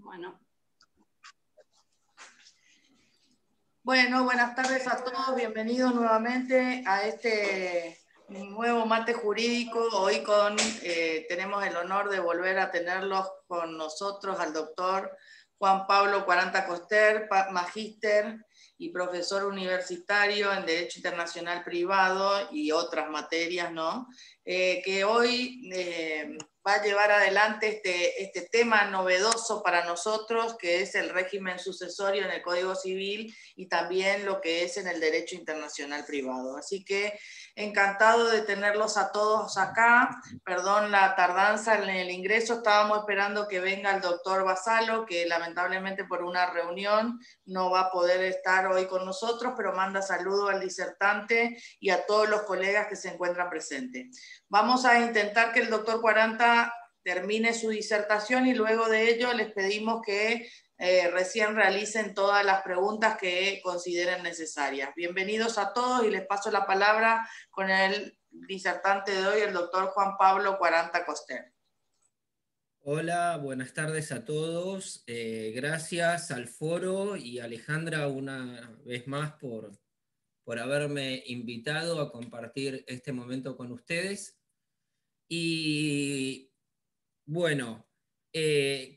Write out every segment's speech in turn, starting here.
Bueno. Bueno, buenas tardes a todos, bienvenidos nuevamente a este nuevo mate jurídico. Hoy tenemos el honor de volver a tenerlos con nosotros al doctor Juan Pablo Quaranta Coster, magíster y profesor universitario en Derecho Internacional Privado y otras materias, ¿no? Que hoy va a llevar adelante este tema novedoso para nosotros, que es el régimen sucesorio en el Código Civil y también lo que es en el Derecho Internacional Privado. Así que encantado de tenerlos a todos acá. Perdón la tardanza en el ingreso, estábamos esperando que venga el doctor Basalo, que lamentablemente por una reunión no va a poder estar hoy con nosotros, pero manda saludo al disertante y a todos los colegas que se encuentran presentes. Vamos a intentar que el doctor Quaranta termine su disertación y luego de ello les pedimos que recién realicen todas las preguntas que consideren necesarias. Bienvenidos a todos y les paso la palabra con el disertante de hoy, el doctor Juan Pablo Quaranta Coster. Hola, buenas tardes a todos. Gracias al foro y Alejandra una vez más por haberme invitado a compartir este momento con ustedes. Y bueno,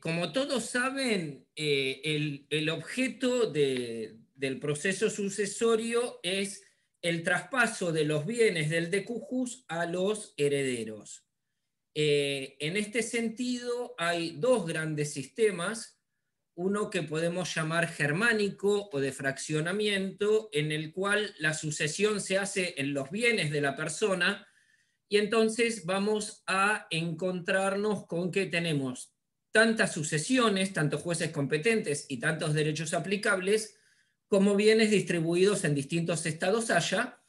como todos saben, el objeto del proceso sucesorio es el traspaso de los bienes del decujus a los herederos. En este sentido, hay dos grandes sistemas, uno que podemos llamar germánico o de fraccionamiento, en el cual la sucesión se hace en los bienes de la persona, y entonces vamos a encontrarnos con que tenemos tantas sucesiones, tantos jueces competentes y tantos derechos aplicables, como bienes distribuidos en distintos estados haya,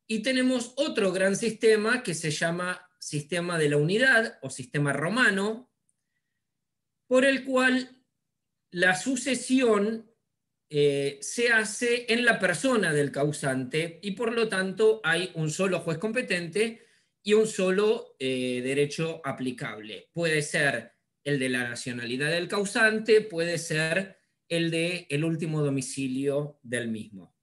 y tenemos otro gran sistema que se llama sistema de la unidad o sistema romano, por el cual la sucesión se hace en la persona del causante y por lo tanto hay un solo juez competente y un solo derecho aplicable. Puede ser el de la nacionalidad del causante, puede ser el de el último domicilio del mismo.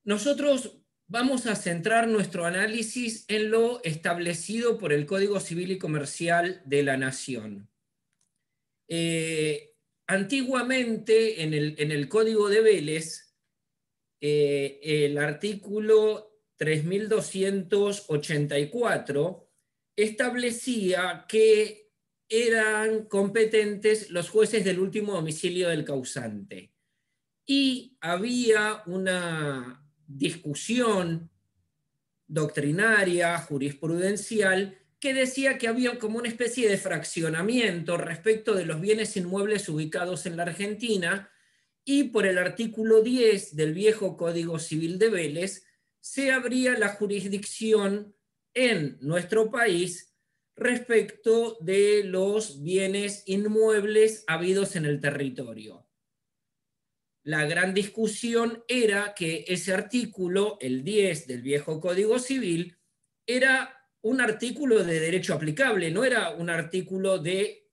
Nosotros vamos a centrar nuestro análisis en lo establecido por el Código Civil y Comercial de la Nación. Antiguamente, en el Código de Vélez, el artículo 3284 establecía que eran competentes los jueces del último domicilio del causante. Y había una discusión doctrinaria, jurisprudencial, que decía que había como una especie de fraccionamiento respecto de los bienes inmuebles ubicados en la Argentina, y por el artículo 10 del viejo Código Civil de Vélez se abría la jurisdicción en nuestro país respecto de los bienes inmuebles habidos en el territorio. La gran discusión era que ese artículo, el 10 del viejo Código Civil, era un artículo de derecho aplicable, no era un artículo de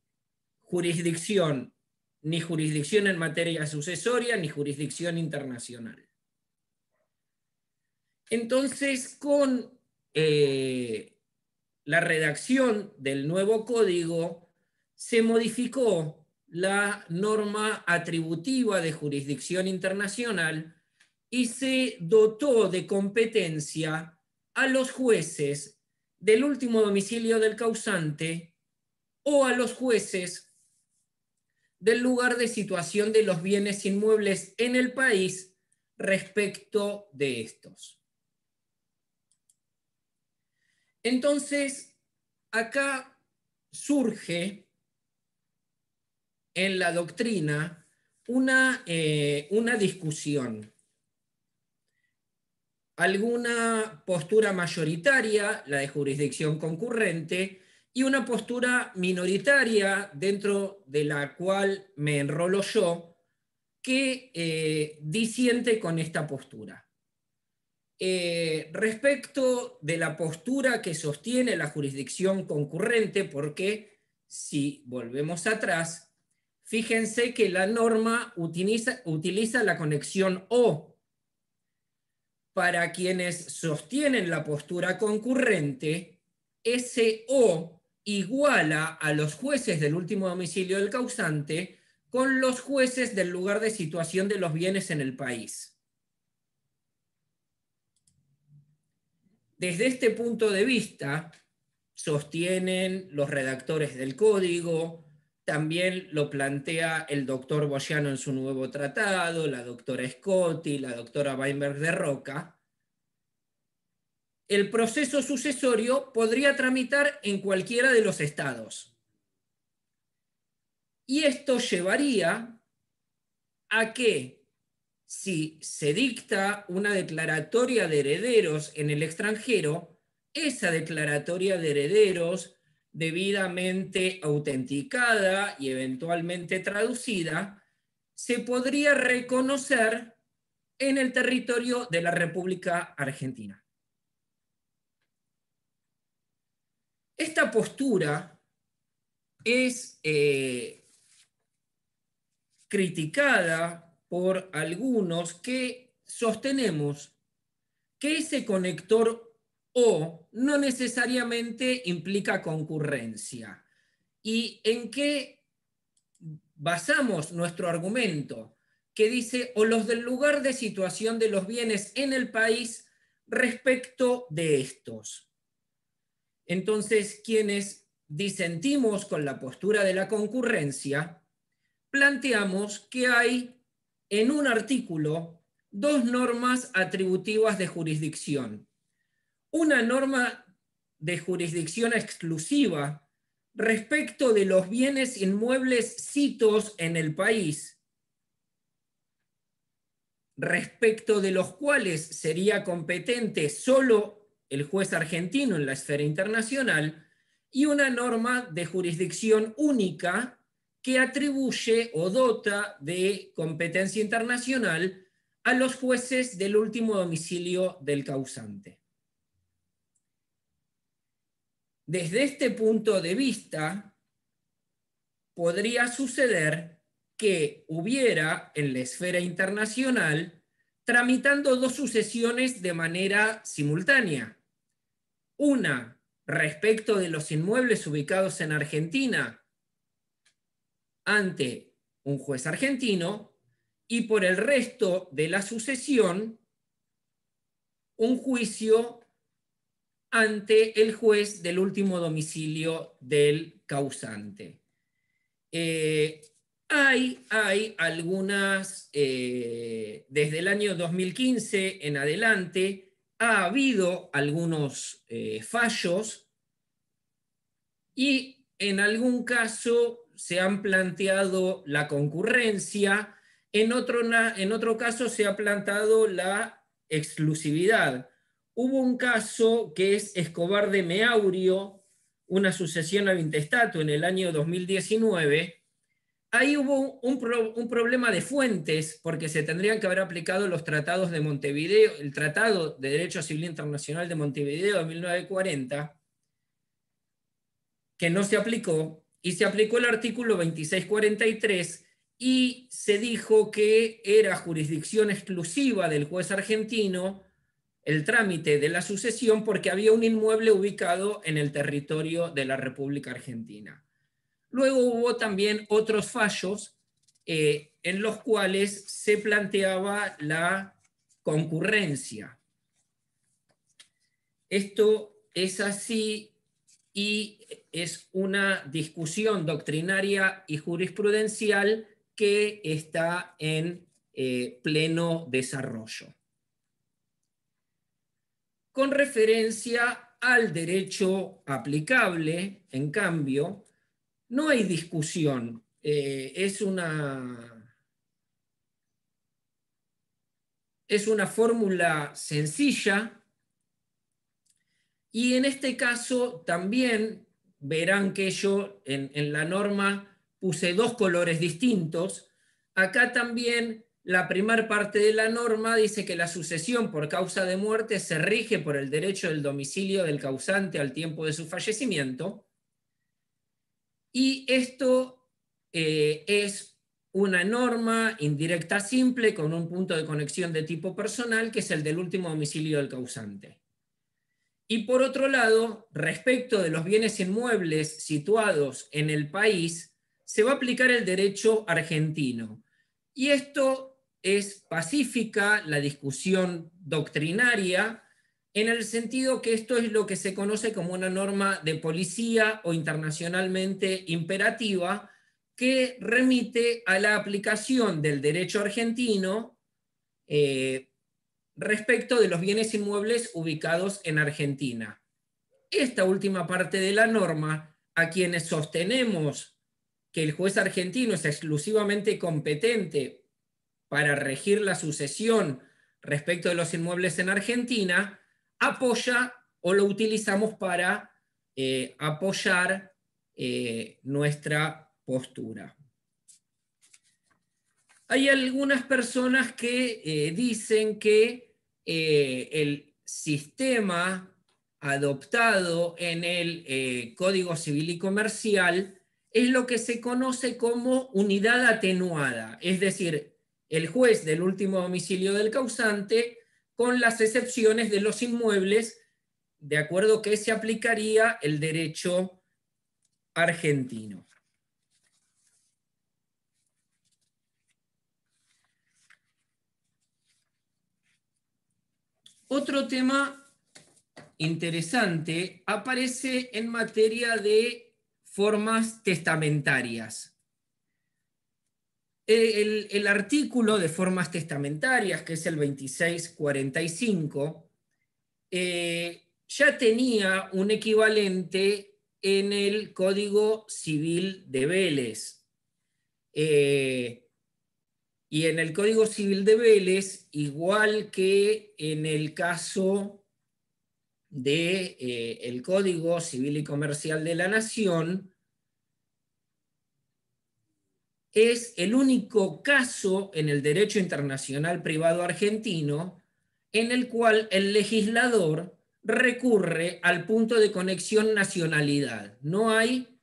jurisdicción, ni jurisdicción en materia sucesoria, ni jurisdicción internacional. Entonces, con la redacción del nuevo código, se modificó la norma atributiva de jurisdicción internacional y se dotó de competencia a los jueces del último domicilio del causante o a los jueces del lugar de situación de los bienes inmuebles en el país respecto de estos. Entonces, acá surge en la doctrina una discusión. Alguna postura mayoritaria, la de jurisdicción concurrente, y una postura minoritaria, dentro de la cual me enrolo yo, que disiente con esta postura. Respecto de la postura que sostiene la jurisdicción concurrente, porque si volvemos atrás, fíjense que la norma utiliza la conexión o. Para quienes sostienen la postura concurrente, ese o iguala a los jueces del último domicilio del causante con los jueces del lugar de situación de los bienes en el país. Desde este punto de vista, sostienen los redactores del código, también lo plantea el doctor Boyano en su nuevo tratado, la doctora Scotti, la doctora Weinberg de Roca. El proceso sucesorio podría tramitar en cualquiera de los estados. Y esto llevaría a que, si se dicta una declaratoria de herederos en el extranjero, esa declaratoria de herederos debidamente autenticada y eventualmente traducida, se podría reconocer en el territorio de la República Argentina. Esta postura es criticada por algunos que sostenemos que ese conector O no necesariamente implica concurrencia. ¿Y en qué basamos nuestro argumento? Que dice, o los del lugar de situación de los bienes en el país respecto de estos. Entonces, quienes disentimos con la postura de la concurrencia, planteamos que hay en un artículo dos normas atributivas de jurisdicción. Una norma de jurisdicción exclusiva respecto de los bienes inmuebles sitos en el país, respecto de los cuales sería competente solo el juez argentino en la esfera internacional, y una norma de jurisdicción única que atribuye o dota de competencia internacional a los jueces del último domicilio del causante. Desde este punto de vista, podría suceder que hubiera en la esfera internacional tramitando dos sucesiones de manera simultánea. Una respecto de los inmuebles ubicados en Argentina ante un juez argentino y por el resto de la sucesión un juicio ante el juez del último domicilio del causante. Hay algunas, desde el año 2015 en adelante, ha habido algunos fallos y en algún caso se han planteado la concurrencia, en otro caso se ha planteado la exclusividad. Hubo un caso que es Escobar de Meaurio, una sucesión al intestato en el año 2019. Ahí hubo un problema de fuentes, porque se tendrían que haber aplicado los tratados de Montevideo, el Tratado de Derecho Civil Internacional de Montevideo de 1940, que no se aplicó, y se aplicó el artículo 2643, y se dijo que era jurisdicción exclusiva del juez argentino el trámite de la sucesión porque había un inmueble ubicado en el territorio de la República Argentina. Luego hubo también otros fallos en los cuales se planteaba la concurrencia. Esto es así y es una discusión doctrinaria y jurisprudencial que está en pleno desarrollo. Con referencia al derecho aplicable, en cambio, no hay discusión. Es una fórmula sencilla y en este caso también verán que yo en la norma puse dos colores distintos. Acá también la primera parte de la norma dice que la sucesión por causa de muerte se rige por el derecho del domicilio del causante al tiempo de su fallecimiento. Y esto es una norma indirecta simple con un punto de conexión de tipo personal, que es el del último domicilio del causante. Y por otro lado, respecto de los bienes inmuebles situados en el país, se va a aplicar el derecho argentino. Y esto es pacífica la discusión doctrinaria, en el sentido que esto es lo que se conoce como una norma de policía o internacionalmente imperativa, que remite a la aplicación del derecho argentino respecto de los bienes inmuebles ubicados en Argentina. Esta última parte de la norma, a quienes sostenemos que el juez argentino es exclusivamente competente para regir la sucesión respecto de los inmuebles en Argentina, apoya o lo utilizamos para apoyar nuestra postura. Hay algunas personas que dicen que el sistema adoptado en el Código Civil y Comercial es lo que se conoce como unidad atenuada, es decir, el juez del último domicilio del causante, con las excepciones de los inmuebles, de acuerdo que se aplicaría el derecho argentino. Otro tema interesante aparece en materia de formas testamentarias. El artículo de formas testamentarias, que es el 2645, ya tenía un equivalente en el Código Civil de Vélez. Y en el Código Civil de Vélez, igual que en el caso del Código Civil y Comercial de la Nación, es el único caso en el derecho internacional privado argentino en el cual el legislador recurre al punto de conexión nacionalidad. No hay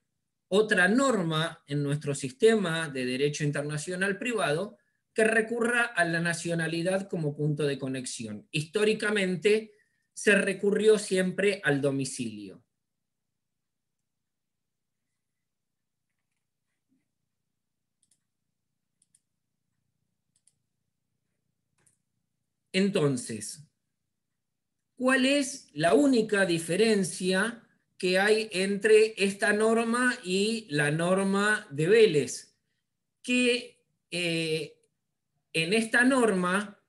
otra norma en nuestro sistema de derecho internacional privado que recurra a la nacionalidad como punto de conexión. Históricamente se recurrió siempre al domicilio. Entonces, ¿cuál es la única diferencia que hay entre esta norma y la norma de Vélez? Que en esta norma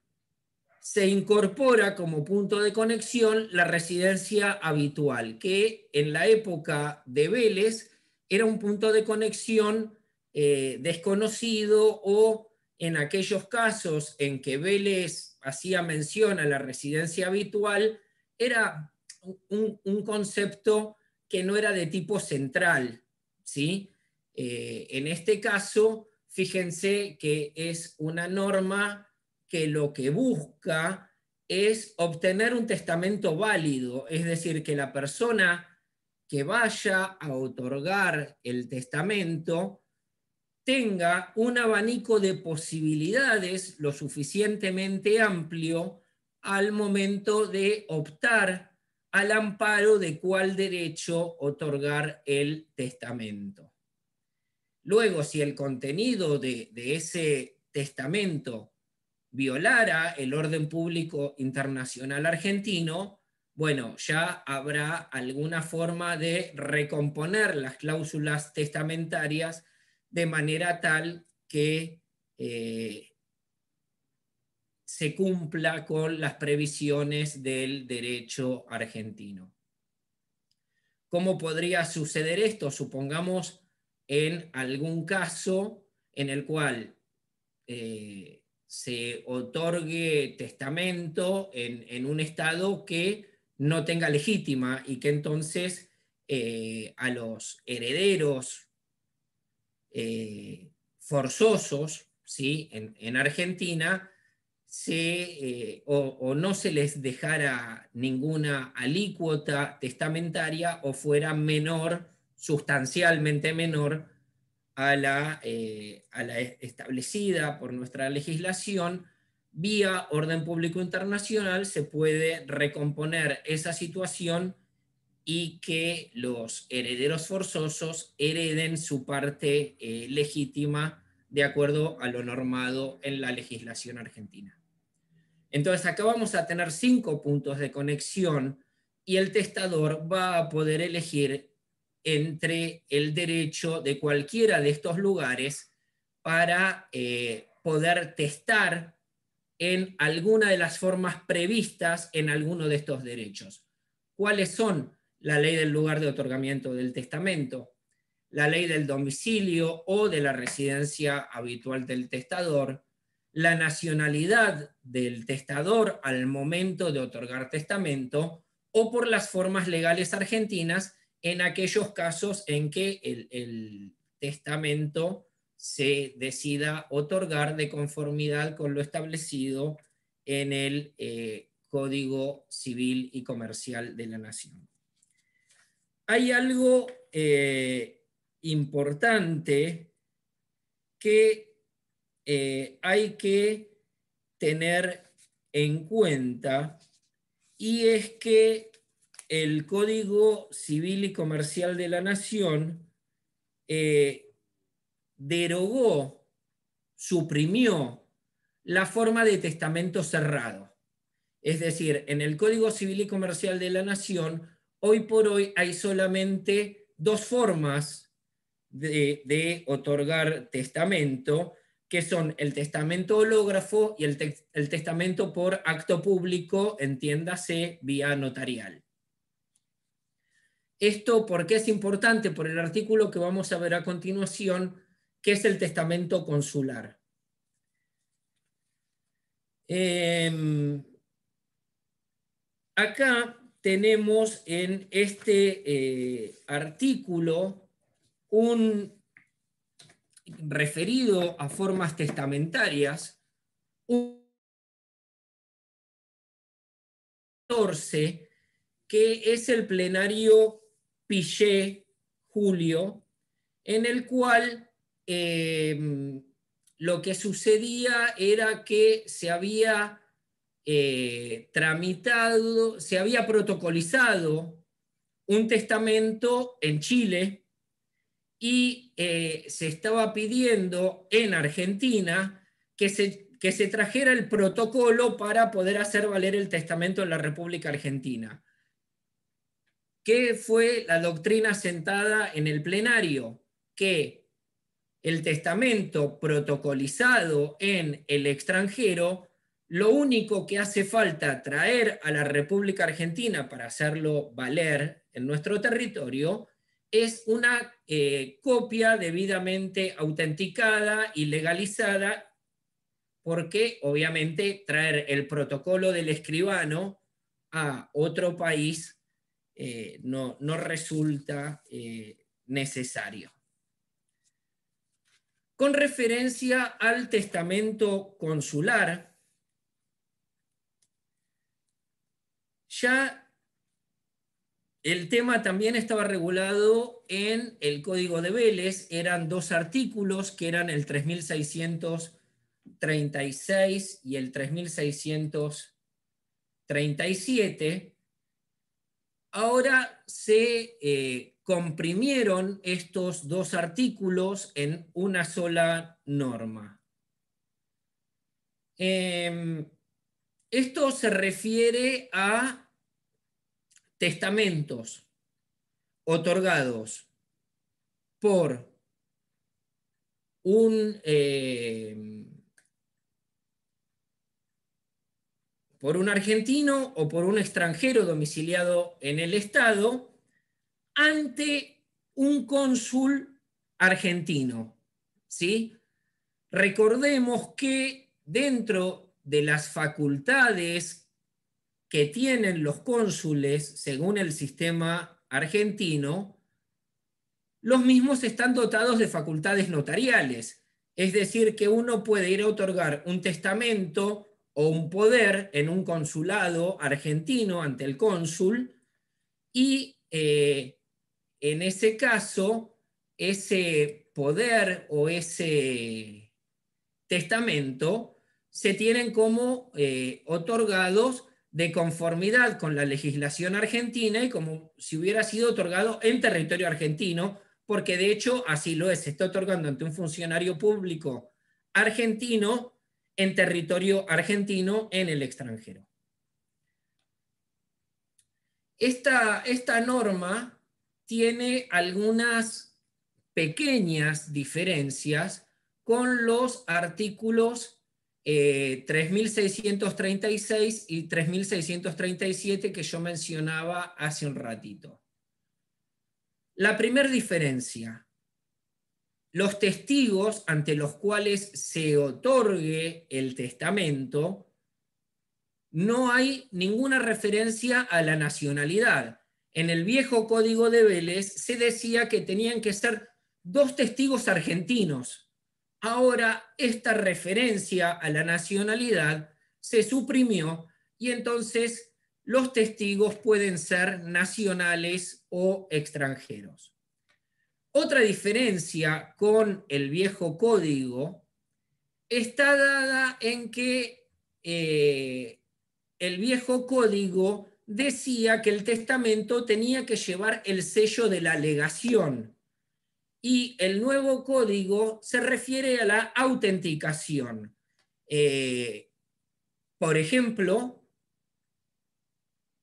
se incorpora como punto de conexión la residencia habitual, que en la época de Vélez era un punto de conexión desconocido, o en aquellos casos en que Vélez hacía mención a la residencia habitual, era un concepto que no era de tipo central, ¿sí? En este caso, fíjense que es una norma que lo que busca es obtener un testamento válido, es decir, que la persona que vaya a otorgar el testamento tenga un abanico de posibilidades lo suficientemente amplio al momento de optar al amparo de cuál derecho otorgar el testamento. Luego, si el contenido de ese testamento violara el orden público internacional argentino, bueno, ya habrá alguna forma de recomponer las cláusulas testamentarias de manera tal que se cumpla con las previsiones del derecho argentino. ¿Cómo podría suceder esto? Supongamos en algún caso en el cual se otorgue testamento en un estado que no tenga legítima, y que entonces a los herederos forzosos, ¿sí? en Argentina, o no se les dejara ninguna alícuota testamentaria, o fuera menor, sustancialmente menor, a la establecida por nuestra legislación, vía orden público internacional se puede recomponer esa situación y que los herederos forzosos hereden su parte legítima de acuerdo a lo normado en la legislación argentina. Entonces acá vamos a tener 5 puntos de conexión y el testador va a poder elegir entre el derecho de cualquiera de estos lugares para poder testar en alguna de las formas previstas en alguno de estos derechos. ¿Cuáles son? La ley del lugar de otorgamiento del testamento, la ley del domicilio o de la residencia habitual del testador, la nacionalidad del testador al momento de otorgar testamento, o por las formas legales argentinas en aquellos casos en que el testamento se decida otorgar de conformidad con lo establecido en el Código Civil y Comercial de la Nación. Hay algo importante que hay que tener en cuenta, y es que el Código Civil y Comercial de la Nación derogó, suprimió la forma de testamento cerrado. Es decir, en el Código Civil y Comercial de la Nación, hoy por hoy hay solamente 2 formas de otorgar testamento, que son el testamento hológrafo y el testamento por acto público, entiéndase vía notarial. Esto, ¿por qué es importante? Por el artículo que vamos a ver a continuación, que es el testamento consular. Acá tenemos en este artículo un referido a formas testamentarias, un 14, que es el plenario Pillet-Julio, en el cual lo que sucedía era que se había tramitado, se había protocolizado un testamento en Chile y se estaba pidiendo en Argentina que se trajera el protocolo para poder hacer valer el testamento en la República Argentina. ¿Qué fue la doctrina sentada en el plenario? Que el testamento protocolizado en el extranjero, lo único que hace falta traer a la República Argentina para hacerlo valer en nuestro territorio es una copia debidamente autenticada y legalizada, porque obviamente traer el protocolo del escribano a otro país no resulta necesario. Con referencia al testamento consular, ya el tema también estaba regulado en el Código de Vélez. Eran 2 artículos que eran el 3636 y el 3637. Ahora se comprimieron estos 2 artículos en una sola norma. Esto se refiere a testamentos otorgados por un argentino o por un extranjero domiciliado en el Estado ante un cónsul argentino, ¿sí? Recordemos que dentro de las facultades que tienen los cónsules según el sistema argentino, los mismos están dotados de facultades notariales. Es decir, que uno puede ir a otorgar un testamento o un poder en un consulado argentino ante el cónsul y en ese caso ese poder o ese testamento se tienen como otorgados de conformidad con la legislación argentina y como si hubiera sido otorgado en territorio argentino, porque de hecho así lo es, se está otorgando ante un funcionario público argentino en territorio argentino en el extranjero. Esta norma tiene algunas pequeñas diferencias con los artículos 3636 y 3637 que yo mencionaba hace un ratito. La primera diferencia: los testigos ante los cuales se otorgue el testamento, no hay ninguna referencia a la nacionalidad. En el viejo Código de Vélez se decía que tenían que ser 2 testigos argentinos. Ahora esta referencia a la nacionalidad se suprimió y entonces los testigos pueden ser nacionales o extranjeros. Otra diferencia con el viejo código está dada en que el viejo código decía que el testamento tenía que llevar el sello de la legación y el nuevo código se refiere a la autenticación. Por ejemplo,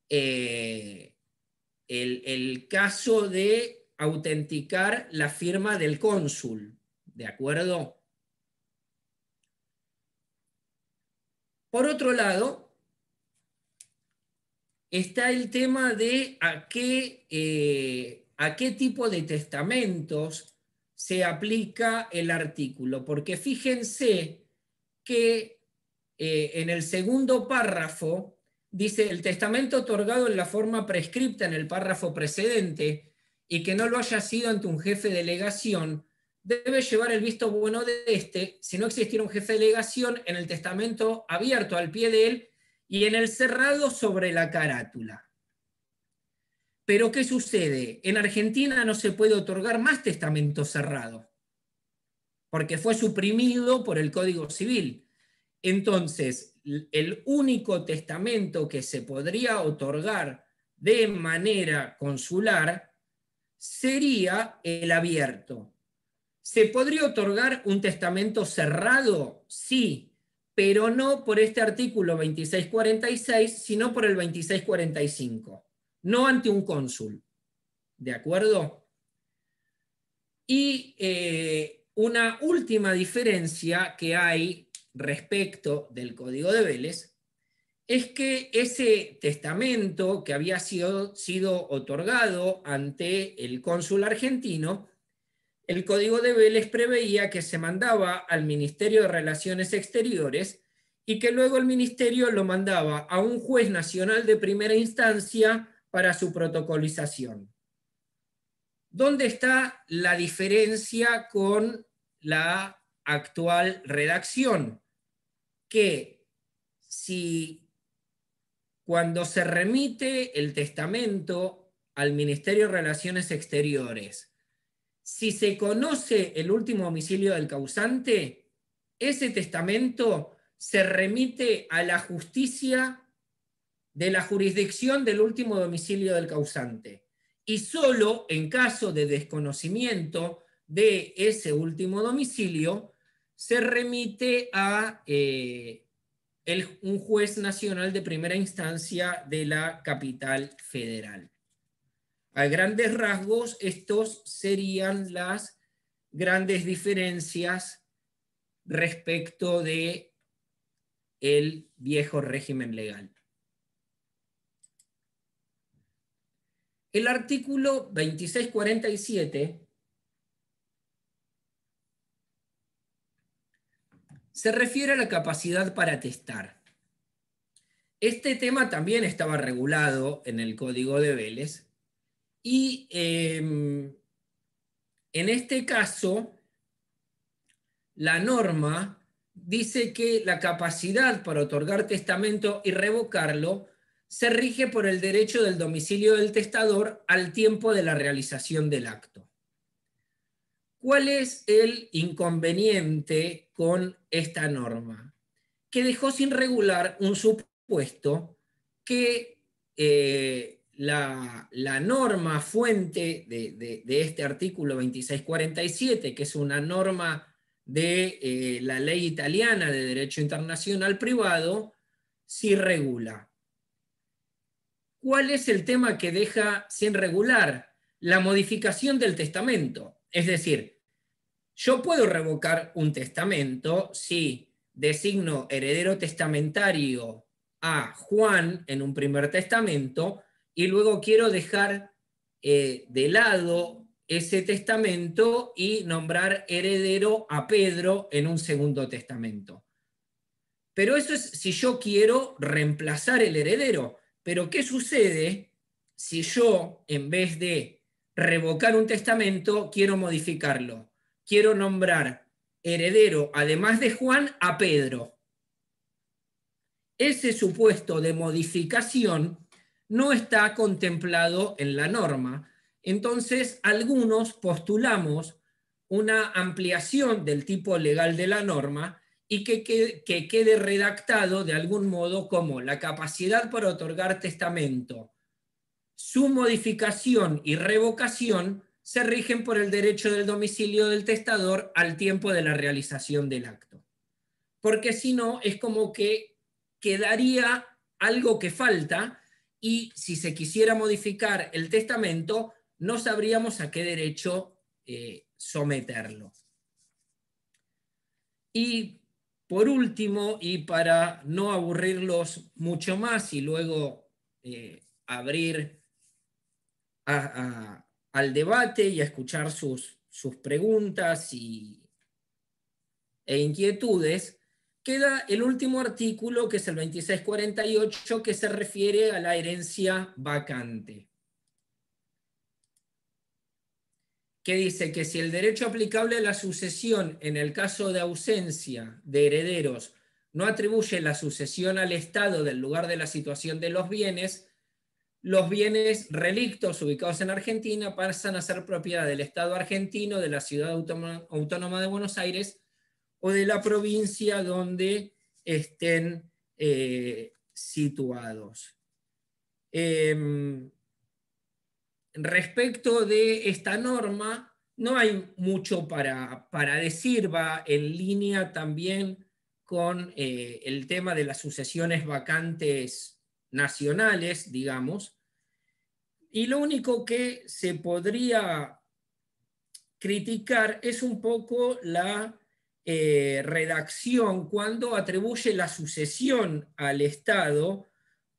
el caso de autenticar la firma del cónsul, ¿de acuerdo? Por otro lado, está el tema de a qué tipo de testamentos se aplica el artículo, porque fíjense que en el segundo párrafo dice: el testamento otorgado en la forma prescripta en el párrafo precedente y que no lo haya sido ante un jefe de legación, debe llevar el visto bueno de este, si no existiera un jefe de legación, en el testamento abierto al pie de él y en el cerrado sobre la carátula. Pero ¿qué sucede? En Argentina no se puede otorgar más testamento cerrado, porque fue suprimido por el Código Civil. Entonces, el único testamento que se podría otorgar de manera consular sería el abierto. ¿Se podría otorgar un testamento cerrado? Sí, pero no por este artículo 2646, sino por el 2645, no ante un cónsul. ¿De acuerdo? Y una última diferencia que hay respecto del Código de Vélez es que ese testamento que había sido otorgado ante el cónsul argentino, el Código de Vélez preveía que se mandaba al Ministerio de Relaciones Exteriores y que luego el ministerio lo mandaba a un juez nacional de primera instancia para su protocolización. ¿Dónde está la diferencia con la actual redacción? Que si cuando se remite el testamento al Ministerio de Relaciones Exteriores, si se conoce el último domicilio del causante, ese testamento se remite a la justicia de la jurisdicción del último domicilio del causante. Y solo en caso de desconocimiento de ese último domicilio, se remite a un juez nacional de primera instancia de la capital federal. A grandes rasgos, estos serían las grandes diferencias respecto de el viejo régimen legal. El artículo 2647 se refiere a la capacidad para atestar. Este tema también estaba regulado en el Código de Vélez y en este caso la norma dice que la capacidad para otorgar testamento y revocarlo se rige por el derecho del domicilio del testador al tiempo de la realización del acto. ¿Cuál es el inconveniente con esta norma? Que dejó sin regular un supuesto que la norma fuente de este artículo 2647, que es una norma de la ley italiana de derecho internacional privado, sí regula. ¿Cuál es el tema que deja sin regular? La modificación del testamento. Es decir, yo puedo revocar un testamento si designo heredero testamentario a Juan en un primer testamento y luego quiero dejar de lado ese testamento y nombrar heredero a Pedro en un segundo testamento. Pero eso es si yo quiero reemplazar el heredero. Pero ¿qué sucede si yo, en vez de revocar un testamento, quiero modificarlo? Quiero nombrar heredero, además de Juan, a Pedro. Ese supuesto de modificación no está contemplado en la norma. Entonces, algunos postulamos una ampliación del tipo legal de la norma y que quede redactado de algún modo como la capacidad para otorgar testamento, su modificación y revocación se rigen por el derecho del domicilio del testador al tiempo de la realización del acto. Porque si no, es como que quedaría algo que falta y si se quisiera modificar el testamento, no sabríamos a qué derecho someterlo. Y por último, y para no aburrirlos mucho más y luego abrir al debate y a escuchar sus preguntas e inquietudes, queda el último artículo, que es el 2648, que se refiere a la herencia vacante, que dice que si el derecho aplicable a la sucesión en el caso de ausencia de herederos no atribuye la sucesión al Estado del lugar de la situación de los bienes relictos ubicados en Argentina pasan a ser propiedad del Estado argentino, de la Ciudad Autónoma de Buenos Aires o de la provincia donde estén situados. Respecto de esta norma, no hay mucho para decir, va en línea también con el tema de las sucesiones vacantes nacionales, digamos, y lo único que se podría criticar es un poco la redacción cuando atribuye la sucesión al Estado,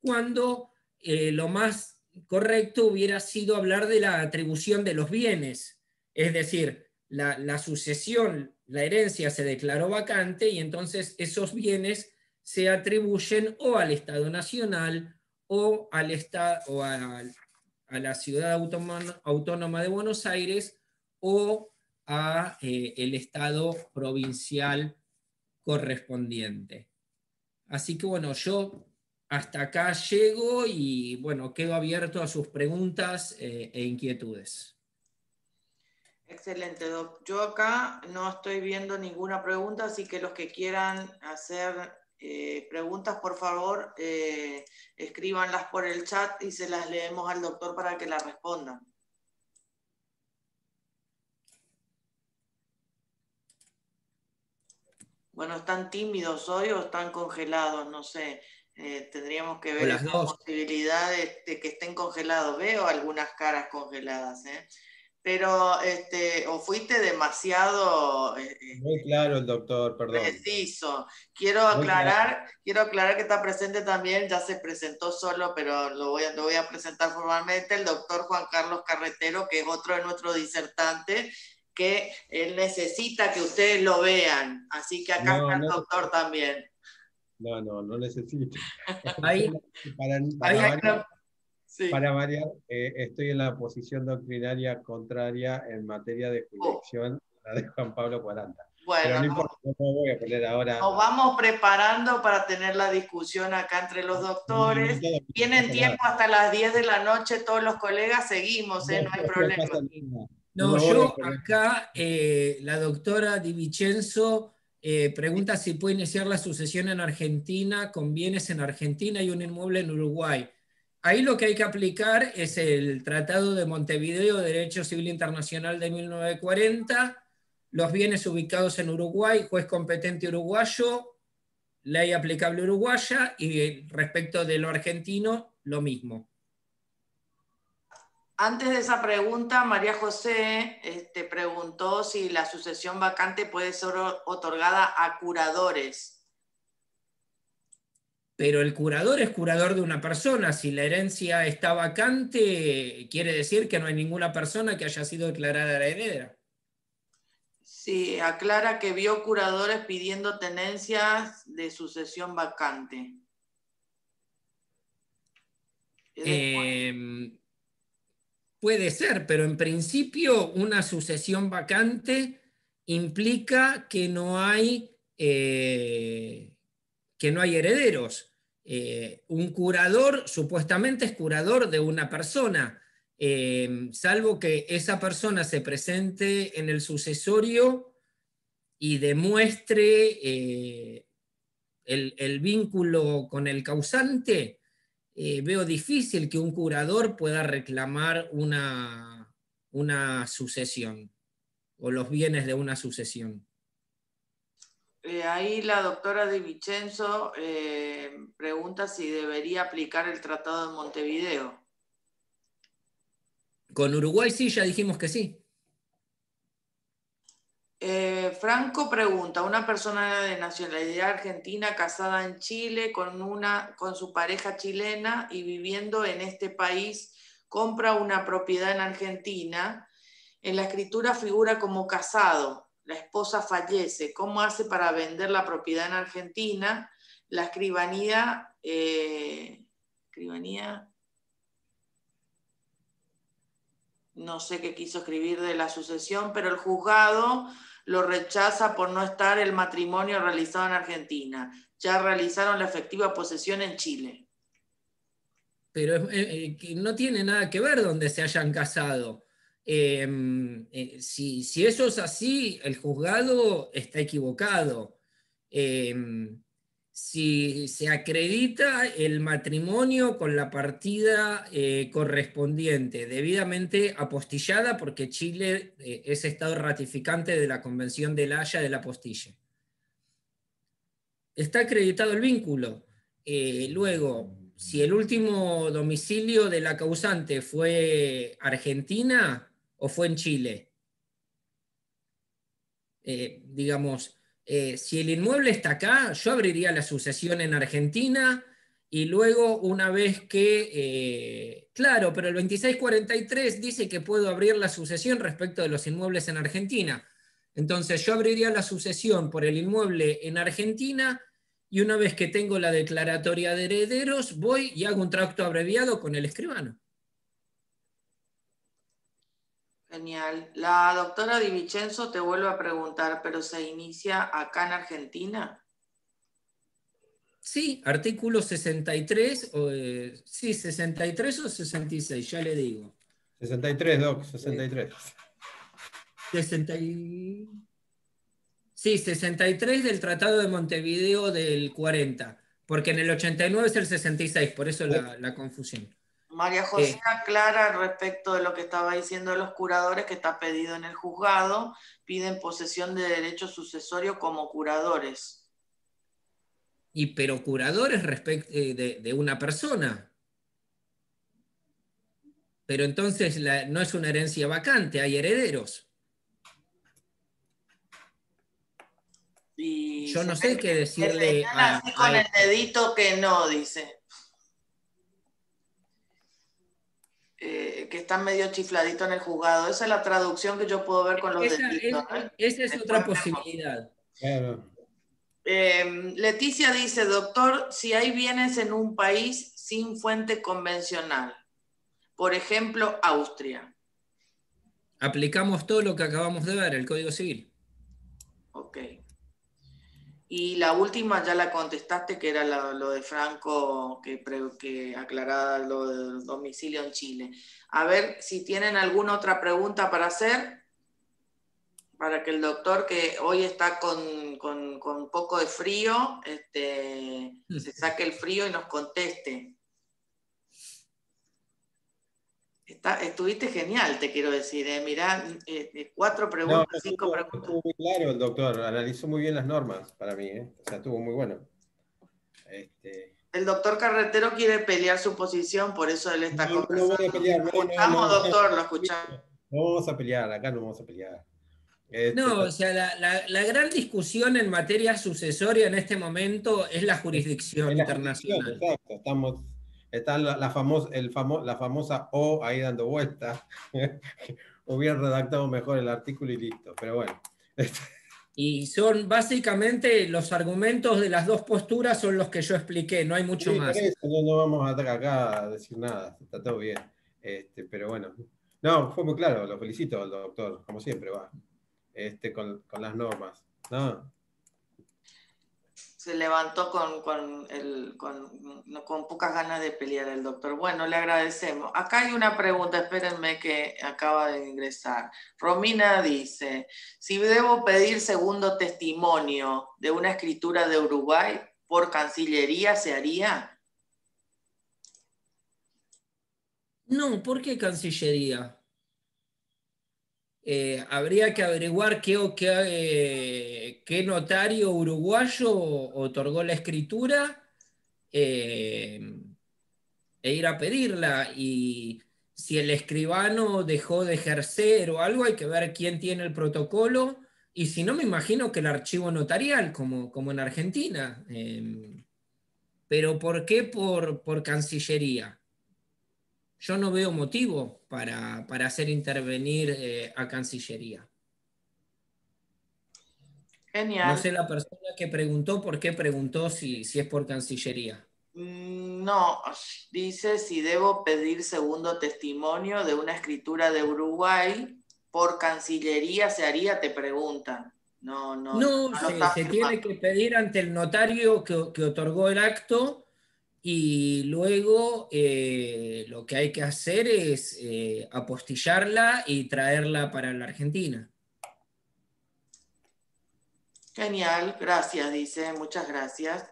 cuando lo más correcto hubiera sido hablar de la atribución de los bienes. Es decir, la sucesión, la herencia se declaró vacante y entonces esos bienes se atribuyen o al Estado Nacional o al Estado o a la Ciudad Autónoma de Buenos Aires o a el Estado provincial correspondiente. Así que bueno, yo hasta acá llego y bueno, quedo abierto a sus preguntas e inquietudes. Excelente, Doc. Yo acá no estoy viendo ninguna pregunta, así que los que quieran hacer preguntas, por favor, escríbanlas por el chat y se las leemos al doctor para que las respondan. Bueno, ¿están tímidos hoy o están congelados? No sé. Tendríamos que ver esa posibilidad de que estén congelados. Veo algunas caras congeladas, pero o fuiste demasiado muy claro el doctor, perdón. Preciso. Quiero aclarar que está presente también, ya se presentó solo, pero lo voy a presentar formalmente, el doctor Juan Carlos Carretero, que es otro de nuestros disertantes, que él necesita que ustedes lo vean. Así que acá está el doctor también. No necesito. Para variar, estoy en la posición doctrinaria contraria en materia de jurisdicción a la de Juan Pablo 40. Bueno, pero no importa, no me voy a poner ahora. Nos vamos preparando para tener la discusión acá entre los doctores. Tienen tiempo hasta las 10 de la noche, todos los colegas seguimos, no hay problema. No, voy a yo poner. acá, la doctora Di Vincenzo pregunta si puede iniciar la sucesión en Argentina con bienes en Argentina y un inmueble en Uruguay. Ahí lo que hay que aplicar es el Tratado de Montevideo de Derecho Civil Internacional de 1940, los bienes ubicados en Uruguay, juez competente uruguayo, ley aplicable uruguaya, y respecto de lo argentino, lo mismo. Antes de esa pregunta, María José preguntó si la sucesión vacante puede ser otorgada a curadores. Pero el curador es curador de una persona. Si la herencia está vacante, quiere decir que no hay ninguna persona que haya sido declarada heredera. Sí, aclara que vio curadores pidiendo tenencias de sucesión vacante. Puede ser, pero en principio una sucesión vacante implica que no hay herederos. Un curador supuestamente es curador de una persona, salvo que esa persona se presente en el sucesorio y demuestre el vínculo con el causante. Veo difícil que un curador pueda reclamar una sucesión o los bienes de una sucesión. Ahí la doctora Di Vincenzo pregunta si debería aplicar el Tratado de Montevideo. Con Uruguay sí, ya dijimos que sí. Franco pregunta, una persona de nacionalidad argentina casada en Chile con su pareja chilena y viviendo en este país, compra una propiedad en Argentina. En la escritura figura como casado. La esposa fallece. ¿Cómo hace para vender la propiedad en Argentina? La escribanía no sé qué quiso escribir de la sucesión, pero el juzgado lo rechaza por no estar el matrimonio realizado en Argentina. Ya realizaron la efectiva posesión en Chile. Pero no tiene nada que ver donde se hayan casado. Si eso es así, el juzgado está equivocado. Si se acredita el matrimonio con la partida correspondiente, debidamente apostillada, porque Chile es Estado ratificante de la Convención de La Haya de la Apostilla. Está acreditado el vínculo. Luego, si el último domicilio de la causante fue Argentina o fue en Chile, digamos, si el inmueble está acá, yo abriría la sucesión en Argentina y luego una vez que, claro, pero el 2643 dice que puedo abrir la sucesión respecto de los inmuebles en Argentina. Entonces yo abriría la sucesión por el inmueble en Argentina y una vez que tengo la declaratoria de herederos, voy y hago un tracto abreviado con el escribano. Genial. La doctora Di Vincenzo te vuelve a preguntar, ¿pero se inicia acá en Argentina? Sí, artículo 63, sí, 63 o 66, ya le digo. 63, Doc, 63. 60 Sí, 63 del Tratado de Montevideo del 40, porque en el 89 es el 66, por eso la confusión. María José aclara respecto de lo que estaba diciendo de los curadores, que está pedido en el juzgado, piden posesión de derecho sucesorio como curadores. Pero curadores de una persona. Pero entonces no es una herencia vacante, hay herederos. Y Yo se no sé qué le decirle señala así con el dedito que no, dice. Que está medio chifladito en el juzgado. Esa es la traducción que yo puedo ver con los deditos. Esa es Después otra posibilidad. Claro. Leticia dice, doctor, si hay bienes en un país sin fuente convencional, por ejemplo, Austria. Aplicamos todo lo que acabamos de ver, el Código Civil. Ok. Y la última ya la contestaste, que era lo de Franco, que aclaraba lo del domicilio en Chile. A ver si tienen alguna otra pregunta para hacer, para que el doctor, que hoy está con un poco de frío, se saque el frío y nos conteste. Estuviste genial, te quiero decir. Mirá, 4 preguntas, No, 5 preguntas. estuvo muy claro el doctor, analizó muy bien las normas para mí, ¿eh? O sea, estuvo muy bueno. El doctor Carretero quiere pelear su posición, por eso él está No, no voy a conversando. pelear, ¿Lo escuchamos, doctor? ¿Lo escuchamos? no vamos a pelear, acá no vamos a pelear. No, o sea, la gran discusión en materia sucesoria en este momento es la jurisdicción Es la jurisdicción, internacional. exacto. Está la famosa O ahí dando vueltas. Hubiera redactado mejor el artículo y listo, pero bueno. Y son básicamente los argumentos de las dos posturas son los que yo expliqué, no hay mucho Sí, por más. eso no vamos a estar acá a decir nada, está todo bien. Pero bueno, no, fue muy claro, lo felicito al doctor, como siempre va, con las normas. No, Se levantó con pocas ganas de pelear el doctor. Bueno, le agradecemos. Acá hay una pregunta, espérenme que acaba de ingresar. Romina dice, si debo pedir segundo testimonio de una escritura de Uruguay por Cancillería, ¿se haría? No, ¿por qué Cancillería? Habría que averiguar qué notario uruguayo otorgó la escritura eh, e ir a pedirla. Y si el escribano dejó de ejercer o algo, hay que ver quién tiene el protocolo. Y si no, me imagino que el archivo notarial, como en Argentina. Pero ¿por qué por Cancillería? Yo no veo motivo para hacer intervenir a Cancillería. No Genial. sé la persona que preguntó por qué preguntó si es por Cancillería. No, dice si debo pedir segundo testimonio de una escritura de Uruguay por Cancillería, ¿se haría? Te preguntan. No No, lo está se tiene firmando. que pedir ante el notario que otorgó el acto y luego lo que hay que hacer es apostillarla y traerla para la Argentina. Genial, gracias, dice, muchas gracias.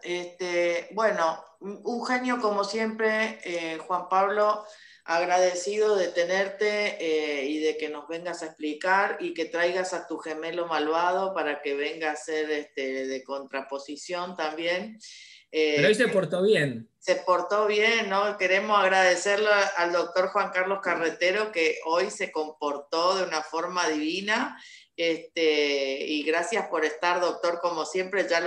Bueno, un genio como siempre, Juan Pablo, agradecido de tenerte y de que nos vengas a explicar y que traigas a tu gemelo malvado para que venga a ser de contraposición también. Pero hoy se Que portó bien. se portó bien, ¿no? Queremos agradecerle al doctor Juan Carlos Carretero que hoy se comportó de una forma divina. Y gracias por estar, doctor, como siempre. Ya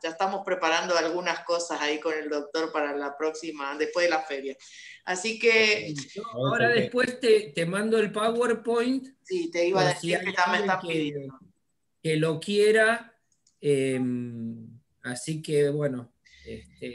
estamos preparando algunas cosas ahí con el doctor para la próxima, después de la feria. Así que, No, parece ahora que después te mando el PowerPoint sí, te iba a por si decir hay que ya me alguien están pidiendo. que lo quiera. Eh, Así que bueno,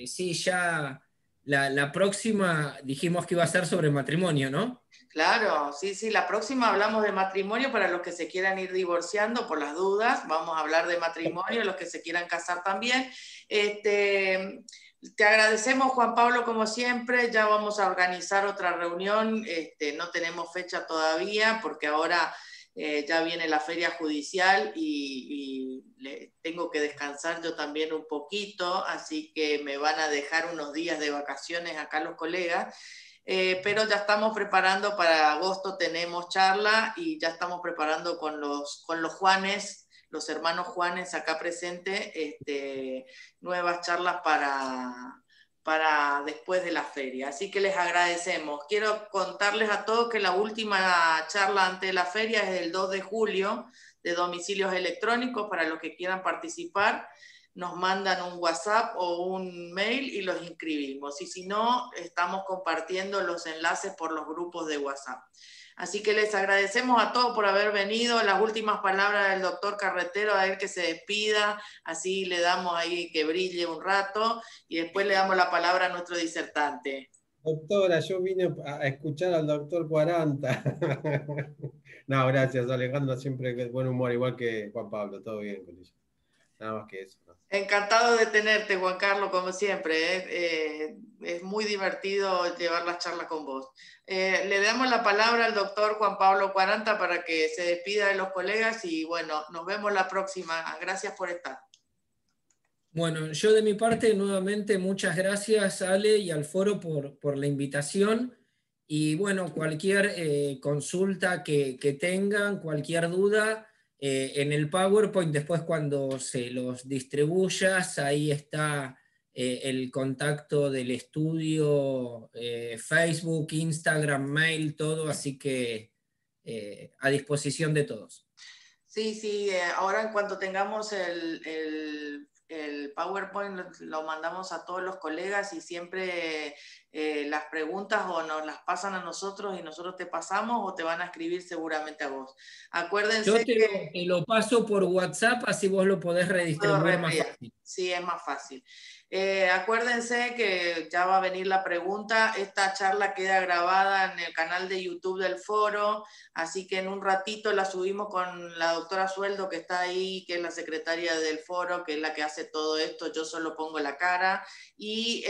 sí, ya la próxima dijimos que iba a ser sobre matrimonio, ¿no? Claro, sí, sí, la próxima hablamos de matrimonio para los que se quieran ir divorciando por las dudas, vamos a hablar de matrimonio, los que se quieran casar también. Te agradecemos, Juan Pablo, como siempre, ya vamos a organizar otra reunión, no tenemos fecha todavía porque ahora ya viene la feria judicial y tengo que descansar yo también un poquito, así que me van a dejar unos días de vacaciones acá los colegas. Pero ya estamos preparando para agosto, tenemos charla y ya estamos preparando con los Juanes, los hermanos Juanes acá presentes, nuevas charlas para después de la feria. Así que les agradecemos. Quiero contarles a todos que la última charla antes de la feria es el 2 de julio de domicilios electrónicos para los que quieran participar. Nos mandan un WhatsApp o un mail y los inscribimos. Y si no, estamos compartiendo los enlaces por los grupos de WhatsApp. Así que les agradecemos a todos por haber venido. Las últimas palabras del doctor Carretero, a él que se despida, así le damos ahí que brille un rato y después le damos la palabra a nuestro disertante. doctora, yo vine a escuchar al doctor 40. No, gracias, Alejandro, siempre de buen humor, igual que Juan Pablo, todo bien con ella. Nada más que eso, ¿no? Encantado de tenerte, Juan Carlos, como siempre. Es muy divertido llevar las charlas con vos. Le damos la palabra al doctor Juan Pablo Quaranta para que se despida de los colegas y bueno, nos vemos la próxima. Gracias por estar. Bueno, yo de mi parte, nuevamente, muchas gracias, Ale, y al foro por la invitación. Y bueno, cualquier consulta que tengan, cualquier duda, en el PowerPoint, después cuando se los distribuyas, ahí está el contacto del estudio, Facebook, Instagram, mail, todo, así que a disposición de todos. Sí, sí, ahora en cuanto tengamos el PowerPoint lo mandamos a todos los colegas y siempre las preguntas o nos las pasan a nosotros y nosotros te pasamos o te van a escribir seguramente a vos. Acuérdense Yo que te lo paso por WhatsApp, así vos lo podés puedo redistribuir más reenviar. fácil. Sí, es más fácil. Acuérdense que ya va a venir la pregunta. Esta charla queda grabada en el canal de YouTube del foro, así que en un ratito la subimos con la doctora Sueldo, que está ahí, que es la secretaria del foro, que es la que hace todo esto. Yo solo pongo la cara. Y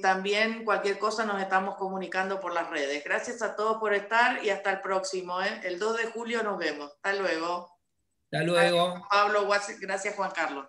también cualquier cosa nos estamos comunicando por las redes. Gracias a todos por estar y hasta el próximo. El 2 de julio nos vemos. Hasta luego. Hasta Gracias, luego. Pablo. Gracias, Juan Carlos.